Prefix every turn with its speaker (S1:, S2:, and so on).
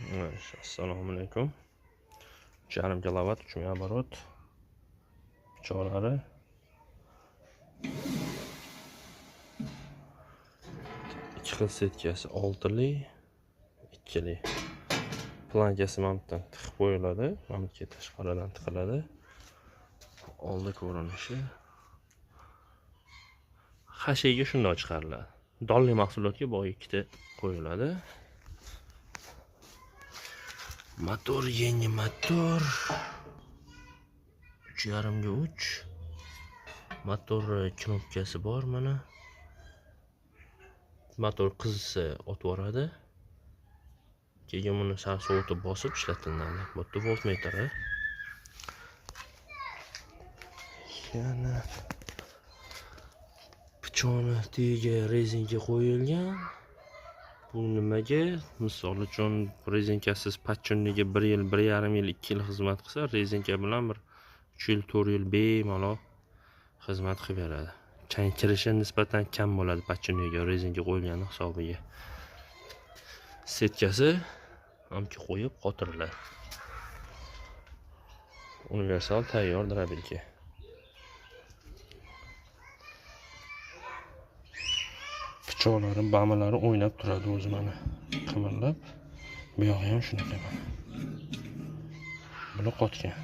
S1: Assalomu alaykum. 3,5 kilovat 3 оборот. Pichoqlari 2 xil setkasi 6 li, 2 li. Plankasi mana bundan tiqib qo'yiladi, mana bunga tashqaridan tiqiladi. Oldi ko'rinishi. Hashaga shunday chiqariladi. Donli mahsulotga bu ikkita qo'yiladi. Motor yangi motor. 3,5 ga 3. Motor knopkasi bor mana. Motor qizsa o'tvoradi. Keyin buni sovutib bosib ishlatiladi. Bu voltmetr. Yana pichoqni tagiga rezinka qo'yilgan. Bu nimaga? Misol uchun rezinkasiz patchonniga 1 yil, 1,5 yil, 2 yil xizmat qilsa, rezinka bilan bir 3 yil, 4 yil bemalol xizmat qilib beradi. Chang kirishi nisbatan kam bo'ladi patchonniga rezinka qo'yilgani hisobiga. Setkasi hamki qo'yib qotiriladi. Universal tayyor drabelka. Pichoqlari, bamalari o'ynab turadi o'zi mana. Qimirlab. Bu yog'i ham shunaqa mana. Buni qotgan.